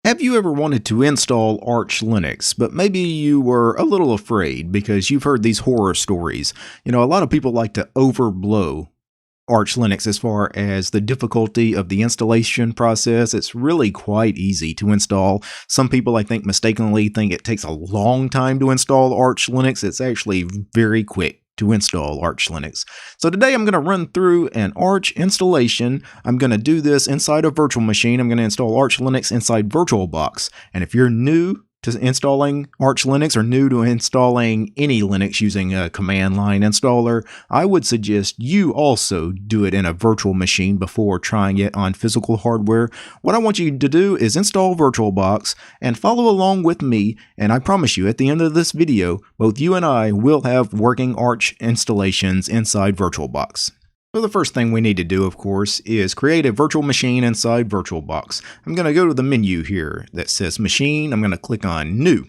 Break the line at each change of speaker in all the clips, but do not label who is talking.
Have you ever wanted to install Arch Linux, but maybe you were a little afraid because you've heard these horror stories? A lot of people like to overblow Arch Linux as far as the difficulty of the installation process. It's really quite easy to install. Some people, I think, mistakenly think it takes a long time to install Arch Linux. It's actually very quick to install Arch Linux. So today I'm going to run through an Arch installation. I'm going to do this inside a virtual machine. I'm going to install Arch Linux inside VirtualBox. And if you're new to installing Arch Linux or new to installing any Linux using a command line installer, I would suggest you also do it in a virtual machine before trying it on physical hardware. What I want you to do is install VirtualBox and follow along with me, and I promise you at the end of this video, both you and I will have working Arch installations inside VirtualBox. So the first thing we need to do, of course, is create a virtual machine inside VirtualBox. I'm going to go to the menu here that says Machine. I'm going to click on New.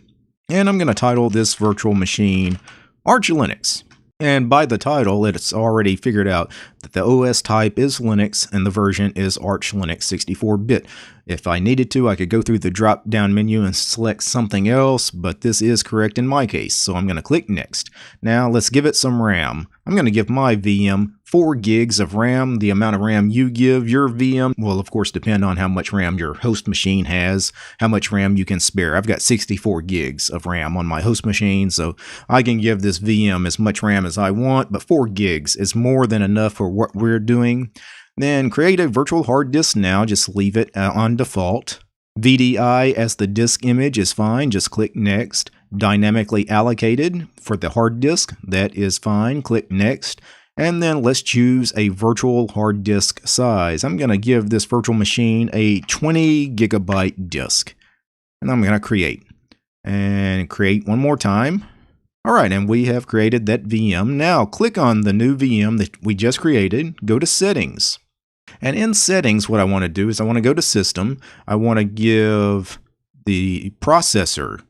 And I'm going to title this virtual machine Arch Linux. And by the title, it's already figured out that the OS type is Linux and the version is Arch Linux 64-bit. If I needed to, I could go through the drop-down menu and select something else, but this is correct in my case, so I'm going to click Next. Now let's give it some RAM. I'm going to give my VM 4 gigs of RAM. The amount of RAM you give your VM will of course depend on how much RAM your host machine has, how much RAM you can spare. I've got 64 gigs of RAM on my host machine, so I can give this VM as much RAM as I want, but 4 gigs is more than enough for what we're doing. Then create a virtual hard disk now, just leave it on default. VDI as the disk image is fine, just click Next. Dynamically allocated for the hard disk, that is fine, click Next. And then let's choose a virtual hard disk size. I'm going to give this virtual machine a 20 gigabyte disk. And I'm going to create. And create one more time. Alright, and we have created that VM. Now click on the new VM that we just created, go to Settings. And in Settings, what I want to do is I want to go to System. I want to give the processor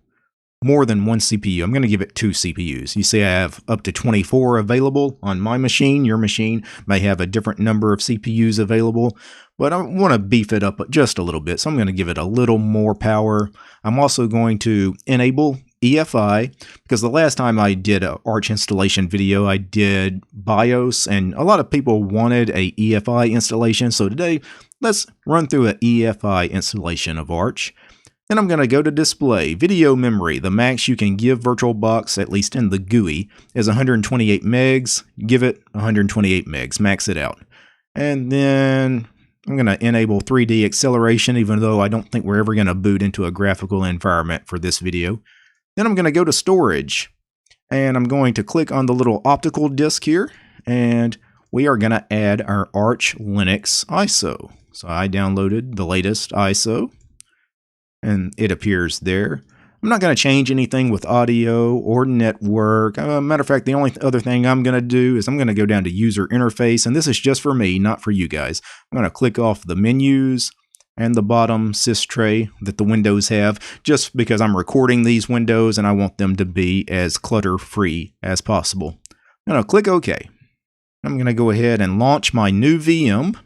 more than one CPU. I'm going to give it 2 CPUs. You see I have up to 24 available on my machine. Your machine may have a different number of CPUs available, but I want to beef it up just a little bit, so I'm going to give it a little more power. I'm also going to enable EFI, because the last time I did an Arch installation video, I did BIOS, and a lot of people wanted a EFI installation, so today let's run through an EFI installation of Arch. Then I'm going to go to Display. Video memory. The max you can give VirtualBox, at least in the GUI, is 128 megs. Give it 128 megs. Max it out. And then I'm going to enable 3D acceleration, even though I don't think we're ever going to boot into a graphical environment for this video. Then I'm going to go to Storage. And I'm going to click on the little optical disk here. And we are going to add our Arch Linux ISO. So I downloaded the latest ISO. And it appears there. I'm not going to change anything with audio or network. Matter of fact, the only other thing I'm going to do is I'm going to go down to user interface, and this is just for me, not for you guys. I'm going to click off the menus and the bottom sys tray that the windows have, just because I'm recording these windows and I want them to be as clutter-free as possible. I'm going to click OK. I'm going to go ahead and launch my new VM.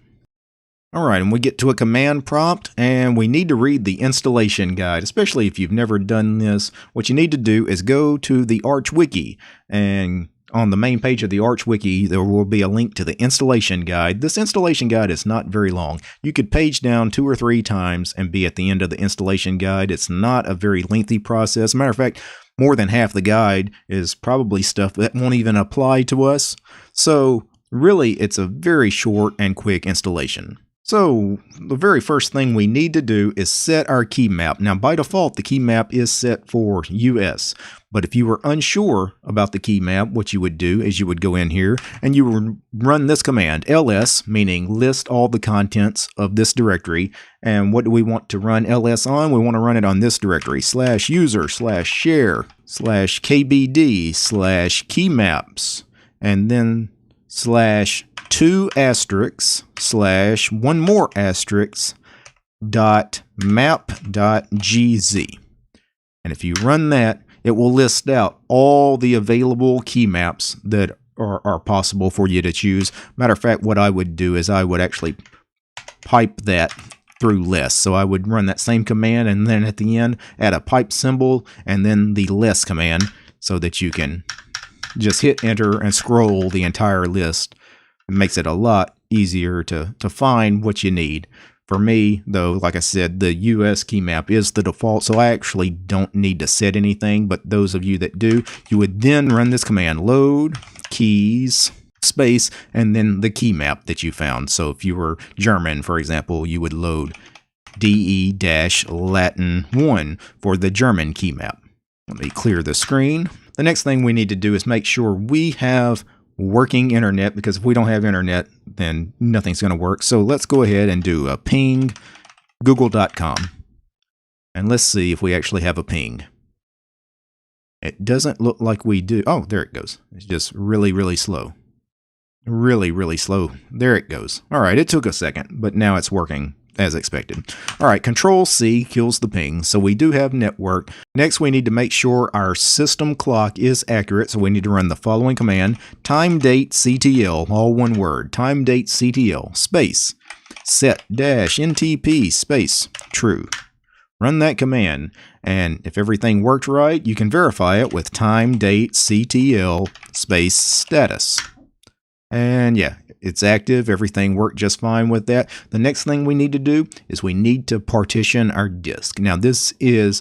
Alright, and we get to a command prompt, and we need to read the installation guide, especially if you've never done this. What you need to do is go to the Arch Wiki, and on the main page of the Arch Wiki, there will be a link to the installation guide. This installation guide is not very long. You could page down 2 or 3 times and be at the end of the installation guide. It's not a very lengthy process. Matter of fact, more than half the guide is probably stuff that won't even apply to us. So, really, it's a very short and quick installation. So, the very first thing we need to do is set our key map. Now, by default, the key map is set for US. But if you were unsure about the key map, what you would do is you would go in here and you would run this command, ls, meaning list all the contents of this directory. And what do we want to run ls on? We want to run it on this directory, /user/share/kbd/keymaps. And then /2 asterisks /1 more asterisk .map.gz. And if you run that, it will list out all the available key maps that are possible for you to choose. Matter of fact, what I would do is I would actually pipe that through less. So I would run that same command and then at the end add a pipe symbol and then the less command so that you can just hit enter and scroll the entire list. It makes it a lot easier to find what you need. For me, though, like I said, the US key map is the default, so I actually don't need to set anything, but those of you that do, you would then run this command, load keys space, and then the key map that you found. So if you were German, for example, you would load DE-Latin1 for the German key map. Let me clear the screen. The next thing we need to do is make sure we have working internet, because if we don't have internet, then nothing's going to work. So let's go ahead and do a ping google.com. And let's see if we actually have a ping. It doesn't look like we do. Oh, there it goes. It's just really, really slow. Really, really slow. There it goes. All right, it took a second, but now it's working as expected. All right, Control-C kills the ping, so we do have network. Next, we need to make sure our system clock is accurate, so we need to run the following command, time-date-ctl, all one word, time-date-ctl, space, set-ntp, space, true. Run that command, and if everything worked right, you can verify it with time-date-ctl, space, status. And yeah, it's active. Everything worked just fine with that. The next thing we need to do is we need to partition our disk. Now, this is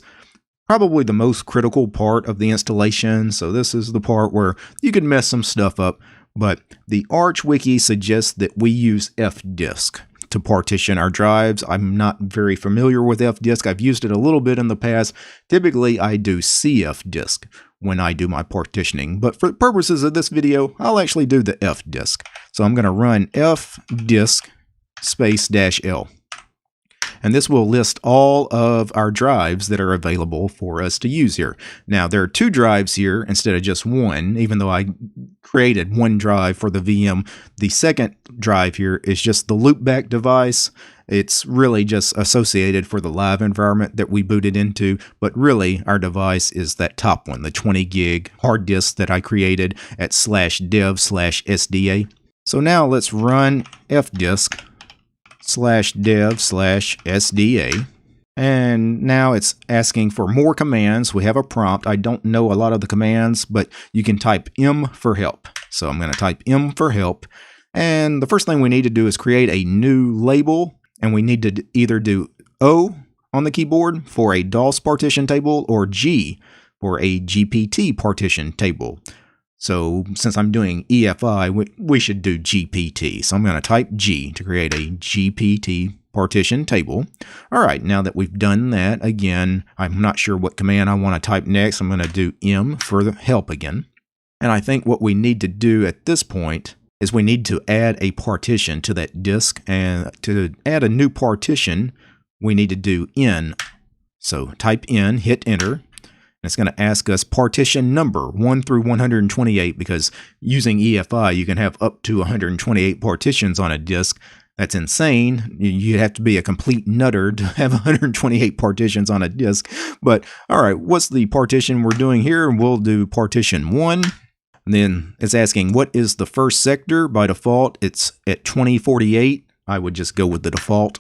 probably the most critical part of the installation. So this is the part where you could mess some stuff up. But the Arch Wiki suggests that we use fdisk to partition our drives. I'm not very familiar with fdisk. I've used it a little bit in the past. Typically, I do cfdisk when I do my partitioning, but for the purposes of this video, I'll actually do the fdisk. So I'm going to run fdisk space -L. And this will list all of our drives that are available for us to use here. Now, there are 2 drives here instead of just 1, even though I created 1 drive for the VM. The second drive here is just the loopback device. It's really just associated for the live environment that we booted into, but really our device is that top one, the 20 gig hard disk that I created at /dev/SDA. So now let's run fdisk /dev/SDA. And now it's asking for more commands. We have a prompt. I don't know a lot of the commands, but you can type M for help. So I'm going to type M for help. And the first thing we need to do is create a new label. And we need to either do O on the keyboard for a DOS partition table or G for a GPT partition table. So since I'm doing EFI, we should do GPT. So I'm going to type G to create a GPT partition table. All right, now that we've done that, again, I'm not sure what command I want to type next. I'm going to do M for the help again. And I think what we need to do at this point is we need to add a partition to that disk, and to add a new partition, we need to do N. So type N, hit enter, and it's going to ask us partition number 1 through 128, because using EFI, you can have up to 128 partitions on a disk. That's insane. You have to be a complete nutter to have 128 partitions on a disk. But all right, what's the partition we're doing here? We'll do partition 1. And then it's asking, what is the first sector? By default, it's at 2048. I would just go with the default.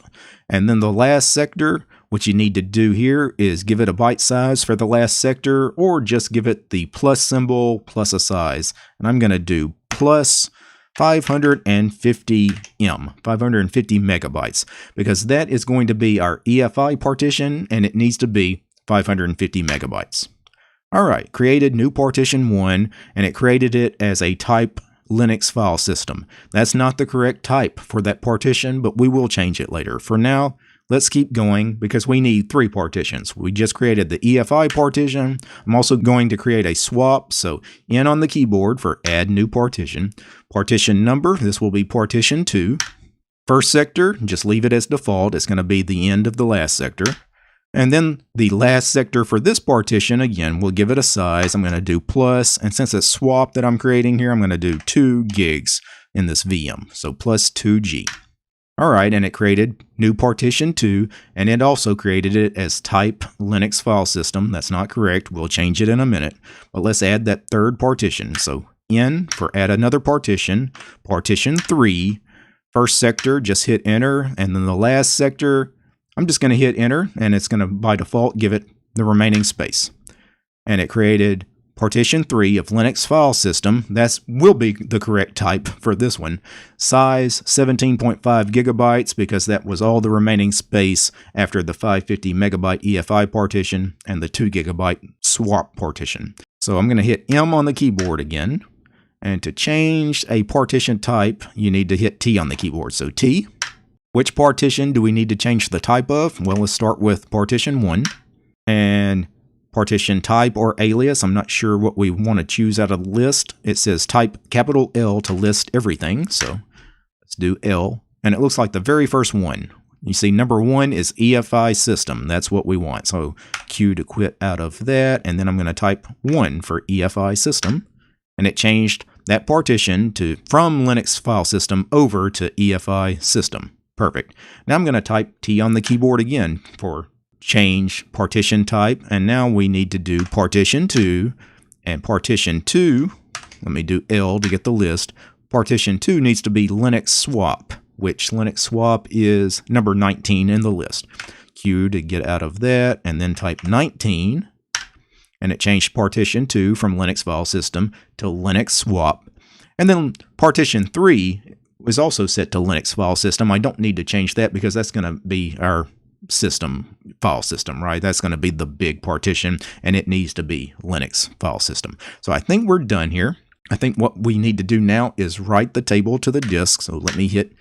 And then the last sector, what you need to do here is give it a byte size for the last sector, or just give it the plus symbol plus a size. And I'm going to do plus 550 megabytes, because that is going to be our EFI partition, and it needs to be 550 megabytes. All right, created new partition 1, and it created it as a type Linux file system. That's not the correct type for that partition, but we will change it later. For now, let's keep going because we need 3 partitions. We just created the EFI partition. I'm also going to create a swap, so N on the keyboard for add new partition. Partition number, this will be partition 2. First sector, just leave it as default. It's going to be the end of the last sector. And then the last sector for this partition, again, we'll give it a size. I'm going to do plus, and since it's swap that I'm creating here, I'm going to do 2 gigs in this VM, so plus 2G. All right, and it created new partition 2, and it also created it as type Linux file system. That's not correct. We'll change it in a minute, but let's add that third partition. So N for add another partition, partition 3, first sector, just hit enter, and then the last sector, I'm just going to hit enter, and it's going to by default give it the remaining space. And it created partition 3 of Linux file system. That will be the correct type for this one. Size 17.5 gigabytes because that was all the remaining space after the 550 megabyte EFI partition and the 2 gigabyte swap partition. So I'm going to hit M on the keyboard again. And to change a partition type, you need to hit T on the keyboard. So T. Which partition do we need to change the type of? Well, let's start with partition 1. And partition type or alias, I'm not sure what we want to choose out of the list. It says type capital L to list everything. So let's do L. And it looks like the very first one. You see number 1 is EFI system. That's what we want. So Q to quit out of that. And then I'm going to type 1 for EFI system. And it changed that partition from Linux file system over to EFI system. Perfect. Now I'm going to type T on the keyboard again for change partition type. And now we need to do partition 2 and partition 2. Let me do L to get the list. Partition 2 needs to be Linux swap, which Linux swap is number 19 in the list. Q to get out of that and then type 19. And it changed partition 2 from Linux file system to Linux swap. And then partition 3 was also set to Linux file system. I don't need to change that because that's going to be our system, file system, right? That's going to be the big partition, and it needs to be Linux file system. So I think we're done here. I think what we need to do now is write the table to the disk. So let me hit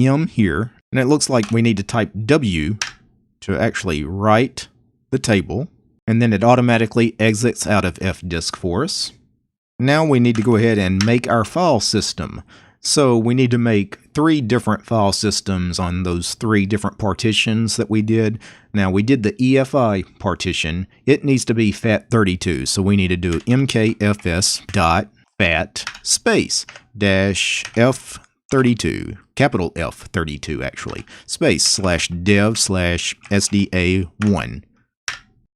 M here. And it looks like we need to type W to actually write the table. And then it automatically exits out of fdisk for us. Now we need to go ahead and make our file system. So we need to make 3 different file systems on those 3 different partitions that we did. Now we did the EFI partition. It needs to be FAT32. So we need to do mkfs.fat space dash F32, capital F32 actually, space slash dev slash SDA1.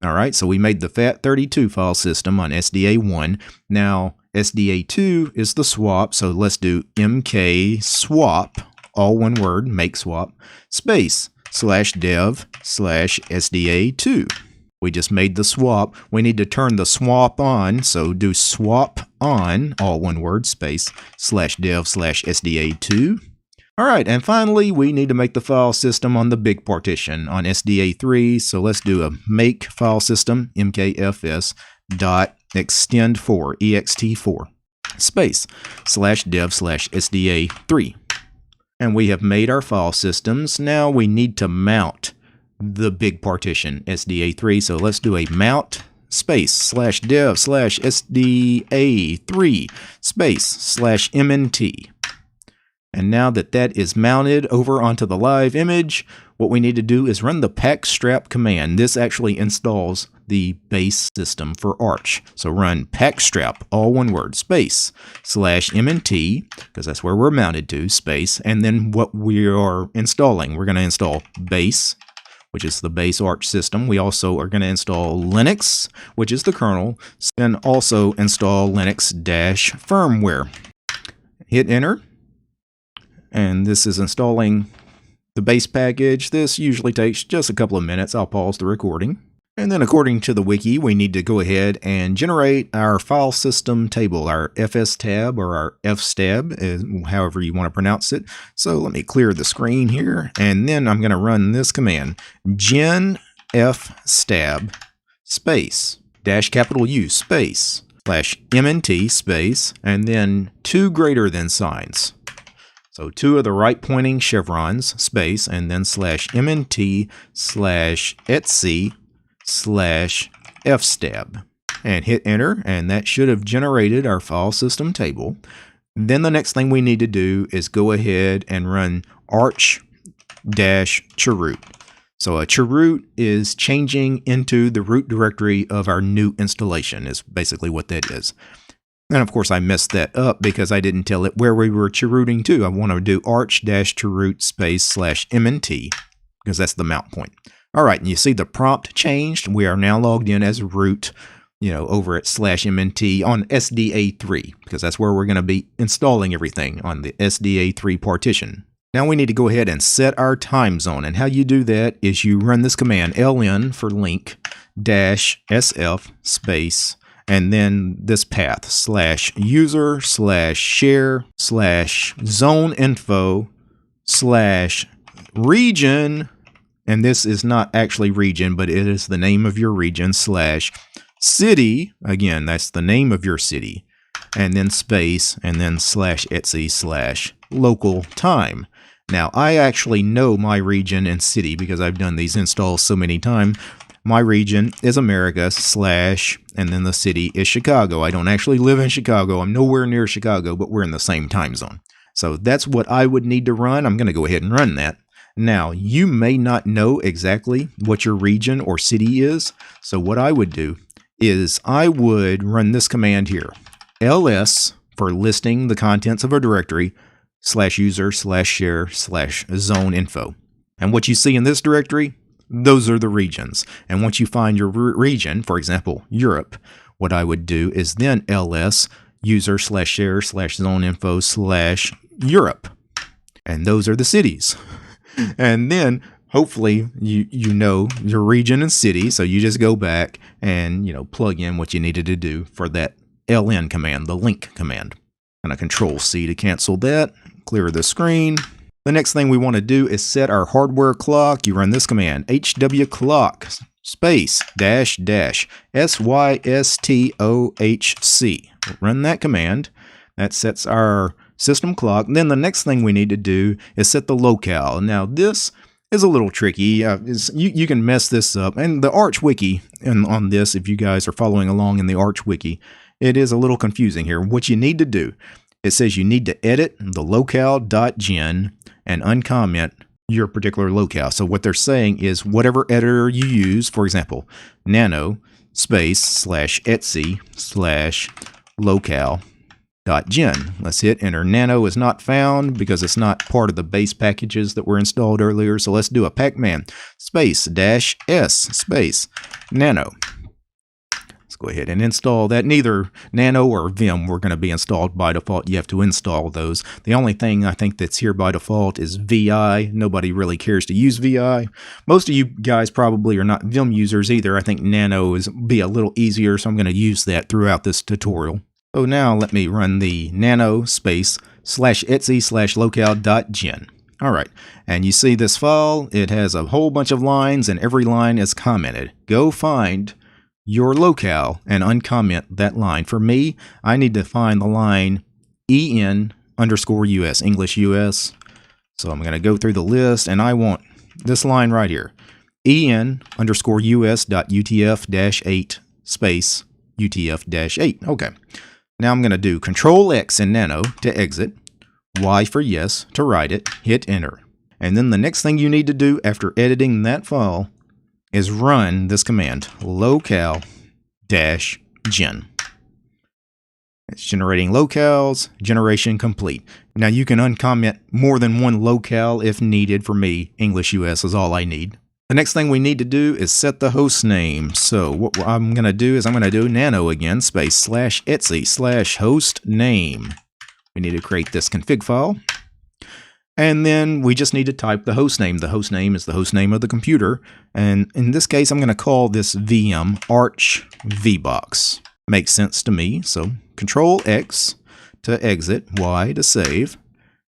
All right, so we made the FAT32 file system on SDA1. Now, SDA2 is the swap, so let's do mk swap, all one word, make swap, space, slash dev, slash SDA2. We just made the swap. We need to turn the swap on, so do swap on, all one word, space, slash dev, slash SDA2. All right, and finally, we need to make the file system on the big partition on SDA3. So let's do a make file system, mkfs dot extend4, ext4, space, slash dev slash SDA3. And we have made our file systems. Now we need to mount the big partition, SDA3. So let's do a mount space slash dev slash SDA3 space slash MNT. And now that that is mounted over onto the live image, what we need to do is run the pacstrap command. This actually installs the base system for Arch. So run pacstrap, all one word, space, slash MNT, because that's where we're mounted to, space, and then what we are installing. We're going to install base, which is the base Arch system. We also are going to install Linux, which is the kernel, and also install linux-firmware. Hit enter. And this is installing the base package. This usually takes just a couple of minutes. I'll pause the recording. And then according to the wiki, we need to go ahead and generate our file system table, our fstab or our fstab, however you want to pronounce it. So let me clear the screen here. And then I'm going to run this command, gen fstab space dash capital U space slash MNT space and then 2 greater than signs. So 2 of the right pointing chevrons, space, and then slash MNT slash etc slash fstab. And hit enter, and that should have generated our file system table. Then the next thing we need to do is go ahead and run arch-chroot. So a chroot is changing into the root directory of our new installation, is basically what that is. And of course I messed that up because I didn't tell it where we were chrooting to. I want to do arch-chroot space slash MNT because that's the mount point. All right, and you see the prompt changed. We are now logged in as root, over at slash MNT on SDA3 because that's where we're going to be installing everything on the SDA3 partition. Now we need to go ahead and set our time zone. And how you do that is you run this command, ln for link -sf space, and then this path /user/share/zone info/region, and this is not actually region, but it is the name of your region /city. Again, that's the name of your city, and then space, and then /etc/local time. Now, I actually know my region and city because I've done these installs so many times. My region is America and then the city is Chicago. I don't actually live in Chicago. I'm nowhere near Chicago, but we're in the same time zone. So that's what I would need to run. I'm going to go ahead and run that. Now, you may not know exactly what your region or city is. So what I would do is I would run this command here. ls for listing the contents of a directory /user/share/zone info. And what you see in this directory, those are the regions. And once you find your region, for example, Europe, what I would do is then ls user/share/zone info/Europe. And those are the cities. And then hopefully you know your region and city. So you just go back and, plug in what you needed to do for that ln command, the link command. And a Control-C to cancel that, clear the screen. The next thing we want to do is set our hardware clock. You run this command, hwclock space --systochc. Run that command. That sets our system clock. Then the next thing we need to do is set the locale. Now this is a little tricky. You can mess this up. And the Arch Wiki on this, if you guys are following along in the Arch Wiki, it is a little confusing here. What you need to do, it says you need to edit the locale.gen and uncomment your particular locale. So what they're saying is whatever editor you use, for example, nano space /etc/locale.gen. Let's hit enter. Nano is not found because it's not part of the base packages that were installed earlier. So let's do a pacman space -s space nano. Go ahead and install that. Neither Nano or Vim were going to be installed by default. You have to install those. The only thing I think that's here by default is VI. Nobody really cares to use VI. Most of you guys probably are not Vim users either. I think Nano is be a little easier, so I'm going to use that throughout this tutorial. So now let me run the nano space /etc/locale.gen. All right, and you see this file. It has a whole bunch of lines, and every line is commented. Go find your locale and uncomment that line. For me, I need to find the line EN_US, English US. So I'm going to go through the list, and I want this line right here, EN_US.UTF-8 space UTF-8. Okay. Now I'm going to do Control-X in Nano to exit, Y for yes to write it, hit enter. And then the next thing you need to do after editing that file is run this command, locale-gen. It's generating locales, generation complete. Now you can uncomment more than one locale if needed. For me, English US is all I need. The next thing we need to do is set the host name. So what I'm going to do is I'm going to do nano again, space /etc/host name. We need to create this config file. And then we just need to type the host name. The host name is the host name of the computer. And in this case, I'm going to call this VM Arch VBox. Makes sense to me. So Control-X to exit, Y to save.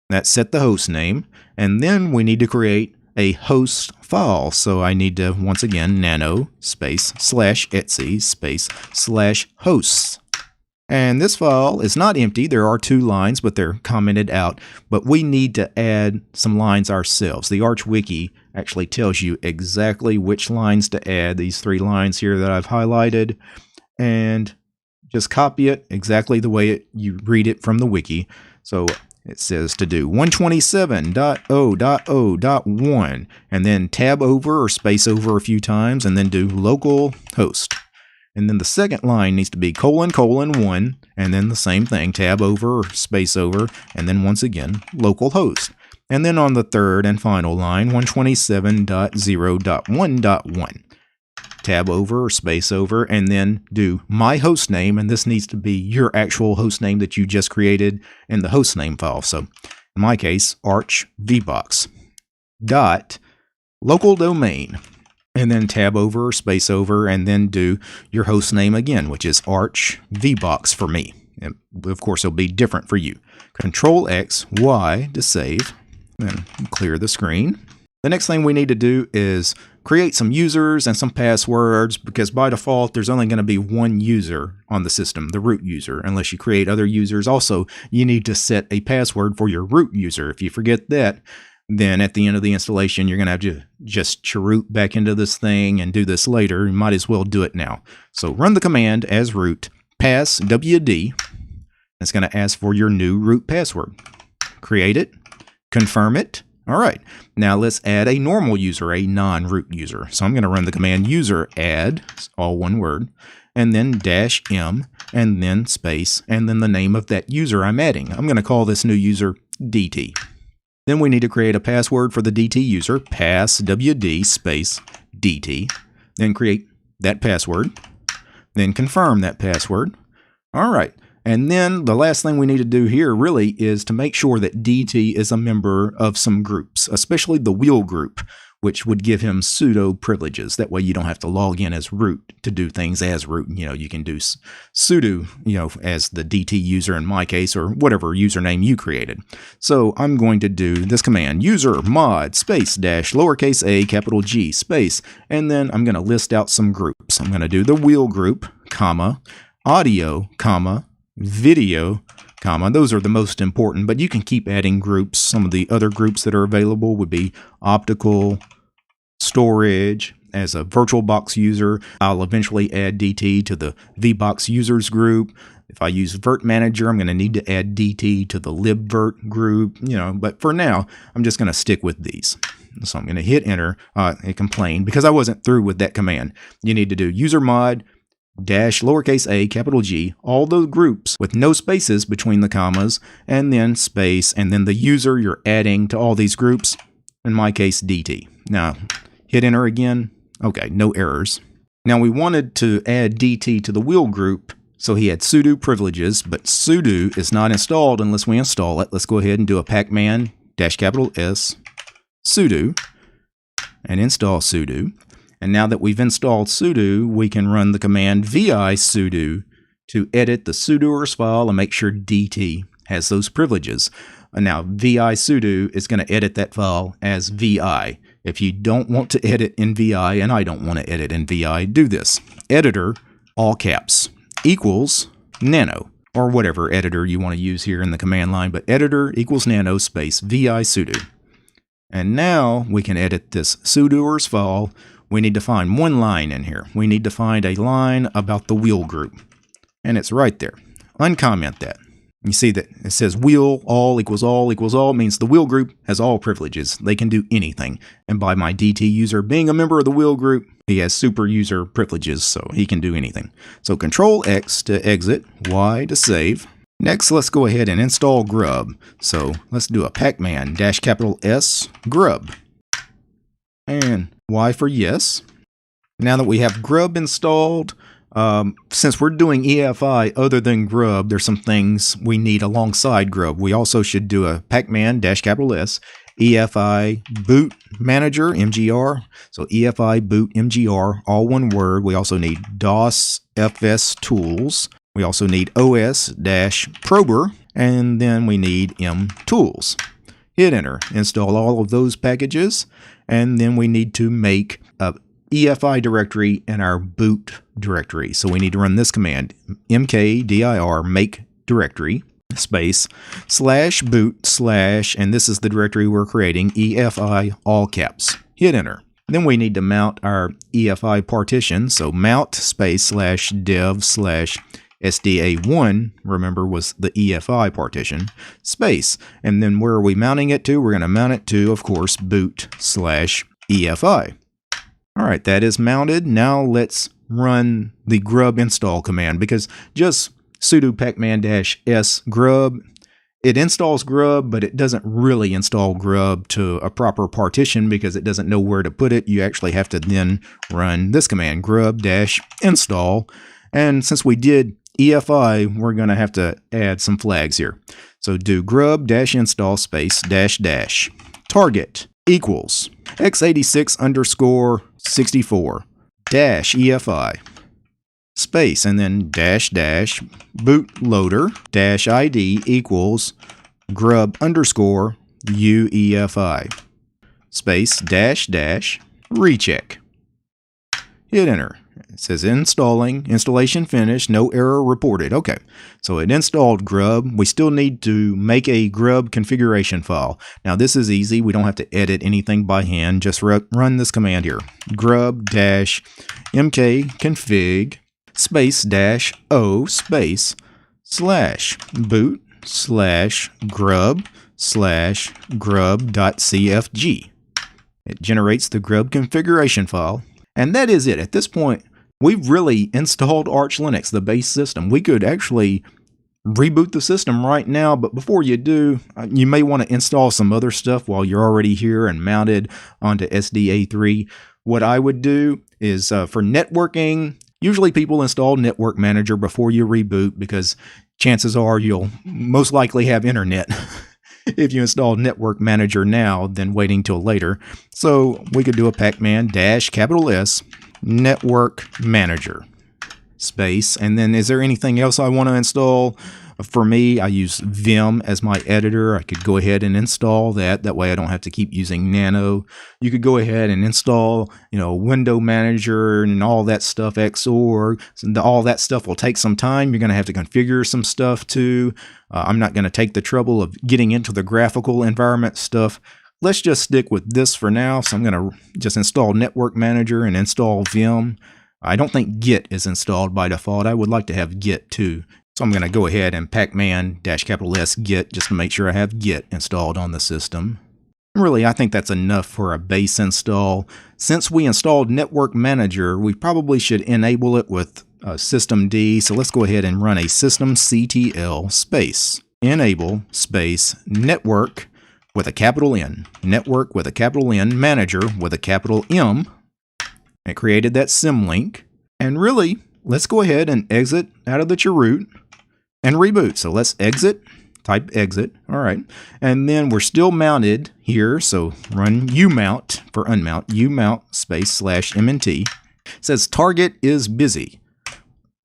That set the host name. And then we need to create a host file. So I need to, once again, nano space /etc space /hosts. And this file is not empty. There are 2 lines, but they're commented out. But we need to add some lines ourselves. The Arch Wiki actually tells you exactly which lines to add. These 3 lines here that I've highlighted. And just copy it exactly the way you read it from the wiki. So it says to do 127.0.0.1 and then tab over or space over a few times and then do local host. And then the second line needs to be : 1, and then the same thing, tab over or space over, and then once again, local host. And then on the third and final line, 127.0.1.1. Tab over or space over, and then do my host name, and this needs to be your actual host name that you just created in the host name file. So in my case, arch vbox dot local domain, and then tab over or space over, and then do your host name again, which is arch vbox for me. And of course, it'll be different for you. Control X, Y to save, and clear the screen. The next thing we need to do is create some users and some passwords, because by default, there's only going to be one user on the system, the root user, unless you create other users. Also, you need to set a password for your root user. If you forget that, then at the end of the installation, you're going to have to just chroot back into this thing and do this later. You might as well do it now. So run the command as root, pass WD. It's going to ask for your new root password. Create it, confirm it. All right, now let's add a normal user, a non-root user. So I'm going to run the command user add, all one word, and then -m, and then space, and then the name of that user I'm adding. I'm going to call this new user DT. Then we need to create a password for the DT user, pass WD space DT, then create that password, then confirm that password. All right. And then the last thing we need to do here really is to make sure that DT is a member of some groups, especially the wheel group, which would give him sudo privileges. That way you don't have to log in as root to do things as root. You know, you can do sudo, as the DT user in my case, or whatever username you created. So I'm going to do this command, user mod space dash lowercase a capital G space, and then I'm going to list out some groups. I'm going to do the wheel group, comma, audio, comma, video, comma. Those are the most important, but you can keep adding groups. Some of the other groups that are available would be optical, storage. As a VirtualBox user, I'll eventually add DT to the VBox users group. If I use Virt Manager, I'm going to need to add DT to the libvirt group, but for now, I'm just going to stick with these. So I'm going to hit enter and complain because I wasn't through with that command. You need to do user mod dash lowercase a capital G, all those groups with no spaces between the commas, and then space, and then the user you're adding to all these groups, in my case DT. Now hit enter again. Okay, no errors. Now we wanted to add DT to the wheel group, so he had sudo privileges, but sudo is not installed unless we install it. Let's go ahead and do a pacman dash capital S sudo and install sudo. And now that we've installed sudo, we can run the command vi sudo to edit the sudoers file and make sure DT has those privileges. And now vi sudo is going to edit that file as vi. If you don't want to edit in vi, and I don't want to edit in vi, do this. Editor, all caps, equals nano, or whatever editor you want to use here in the command line, but editor equals nano space vi sudo. And now we can edit this sudoers file. We need to find one line in here. We need to find a line about the wheel group. And it's right there. Uncomment that. You see that it says wheel all equals all equals all means the wheel group has all privileges. They can do anything. And by my DT user being a member of the wheel group, he has super user privileges, so he can do anything. So Control X to exit, Y to save. Next, let's go ahead and install grub. So let's do a pacman dash capital S grub. And Y for yes. Now that we have grub installed, since we're doing EFI other than grub, there's some things we need alongside grub. We also should do a pacman dash capital S EFI boot manager MGR. So EFI boot MGR, all one word. We also need DOS FS tools. We also need OS dash prober, and then we need M tools. Hit enter, install all of those packages, and then we need to make a EFI directory in our boot directory. So we need to run this command, mkdir make directory space /boot/ and this is the directory we're creating, EFI all caps. Hit enter. Then we need to mount our EFI partition. So mount space /dev/ SDA1, remember, was the EFI partition, space. And then where are we mounting it to? We're going to mount it to, of course, boot/EFI. All right, that is mounted. Now let's run the grub install command, because just sudo pacman-s grub, it installs grub, but it doesn't really install grub to a proper partition because it doesn't know where to put it. You actually have to then run this command, grub-install. And since we did EFI, we're going to have to add some flags here. So do grub-install space -- target equals x86_64 -EFI space and then -- bootloader -ID equals grub_UEFI space -- recheck. Hit enter. It says installation finished, no error reported. Okay, so it installed grub. We still need to make a grub configuration file. Now this is easy. We don't have to edit anything by hand. Just run this command here. grub-mkconfig space -o space /boot /grub/grub.cfg. It generates the grub configuration file. And that is it. At this point, we've really installed Arch Linux, the base system. We could actually reboot the system right now, but before you do, you may want to install some other stuff while you're already here and mounted onto SDA3. What I would do is for networking, usually people install Network Manager before you reboot because chances are you'll most likely have internet if you install Network Manager now than waiting till later. So we could do a pacman -S Network Manager space. And then is there anything else I want to install? For me, I use Vim as my editor. I could go ahead and install that. That way I don't have to keep using Nano. You could go ahead and install, Window Manager and all that stuff, Xorg. All that stuff will take some time. You're going to have to configure some stuff too. I'm not going to take the trouble of getting into the graphical environment stuff. Let's just stick with this for now. So I'm going to just install Network Manager and install Vim. I don't think Git is installed by default. I would like to have Git too. So I'm going to go ahead and pacman -S Git just to make sure I have Git installed on the system. Really, I think that's enough for a base install. Since we installed Network Manager, we probably should enable it with systemd. So let's go ahead and run a systemctl space enable space network with a capital N. Network with a capital N, manager with a capital M. It created that symlink. And really, let's go ahead and exit out of the chroot and reboot. So let's exit, type exit. All right. And then we're still mounted here. So run umount for unmount, umount space /mnt. It says target is busy.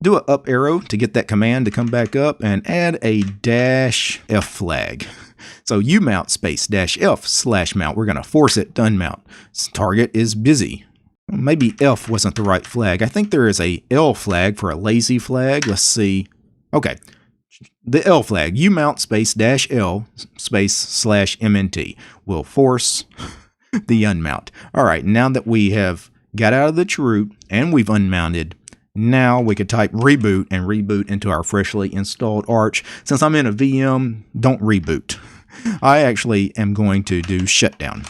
Do an up arrow to get that command to come back up and add a -F flag. So umount space -F /mount. We're going to force it to unmount. Target is busy. Maybe F wasn't the right flag. I think there is a L flag for a lazy flag. Let's see. Okay. The L flag, umount space -L space /mnt will force the unmount. All right. Now that we have got out of the chroot and we've unmounted, now we could type reboot and reboot into our freshly installed Arch. Since I'm in a VM, don't reboot. I actually am going to do shutdown.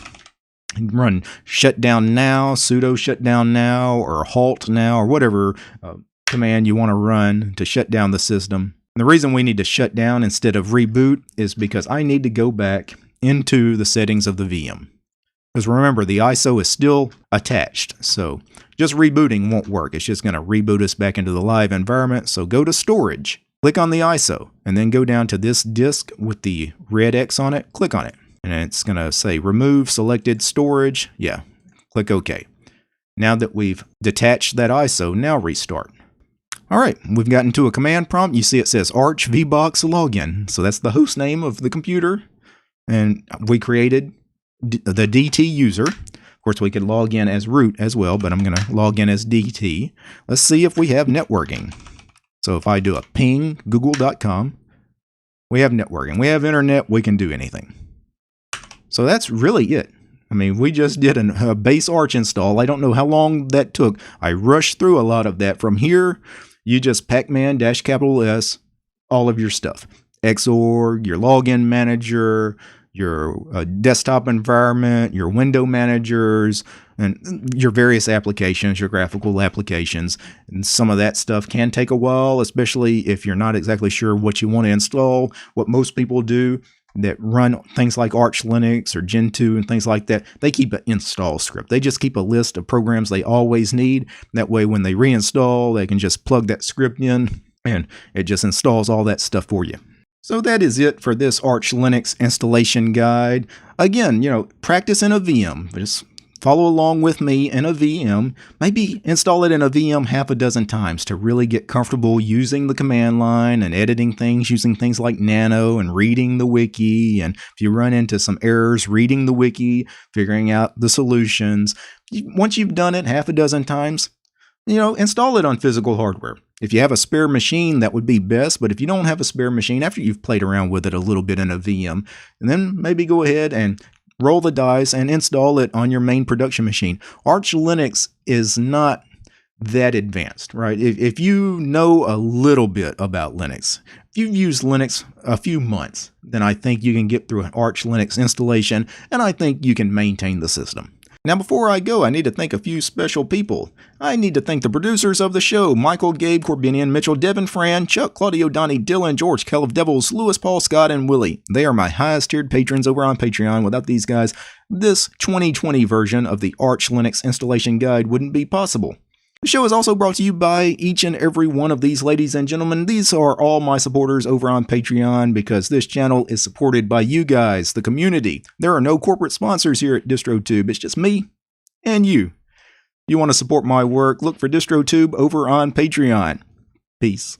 Run shutdown now, sudo shutdown now, or halt now, or whatever command you want to run to shut down the system. And the reason we need to shut down instead of reboot is because I need to go back into the settings of the VM. Because remember, the ISO is still attached, so just rebooting won't work. It's just going to reboot us back into the live environment. So go to storage, click on the ISO, and then go down to this disk with the red X on it, click on it. And it's going to say remove selected storage. Yeah, click OK. Now that we've detached that ISO, now restart. All right, we've gotten to a command prompt. You see it says Arch VBox login. So that's the host name of the computer. And we created the DT user. Of course, we could log in as root as well, but I'm going to log in as DT. Let's see if we have networking. So if I do a ping google.com, we have networking. We have internet. We can do anything. So that's really it. I mean, we just did a base Arch install. I don't know how long that took. I rushed through a lot of that. From here, you just pacman -S, all of your stuff. Xorg, your login manager, your desktop environment, your window managers, and your various applications, your graphical applications. And some of that stuff can take a while, especially if you're not exactly sure what you want to install. What most people do that run things like Arch Linux or Gentoo and things like that, they keep an install script. They just keep a list of programs they always need. That way, when they reinstall, they can just plug that script in and it just installs all that stuff for you. So that is it for this Arch Linux installation guide. Again, practice in a VM. Just follow along with me in a VM. Maybe install it in a VM half a dozen times to really get comfortable using the command line and editing things using things like Nano and reading the wiki. And if you run into some errors, reading the wiki, figuring out the solutions. Once you've done it half a dozen times, install it on physical hardware. If you have a spare machine, that would be best. But if you don't have a spare machine, after you've played around with it a little bit in a VM, and then maybe go ahead and roll the dice and install it on your main production machine. Arch Linux is not that advanced, right? If you know a little bit about Linux, if you've used Linux a few months, then I think you can get through an Arch Linux installation, and I think you can maintain the system. Now, before I go, I need to thank a few special people. I need to thank the producers of the show, Michael, Gabe, Corbinian, Mitchell, Devin, Fran, Chuck, Claudio, Donnie, Dylan, George, Kell of Devils, Lewis, Paul, Scott, and Willie. They are my highest tiered patrons over on Patreon. Without these guys, this 2020 version of the Arch Linux installation guide wouldn't be possible. The show is also brought to you by each and every one of these ladies and gentlemen. These are all my supporters over on Patreon because this channel is supported by you guys, the community. There are no corporate sponsors here at DistroTube. It's just me and you. You want to support my work, look for DistroTube over on Patreon. Peace.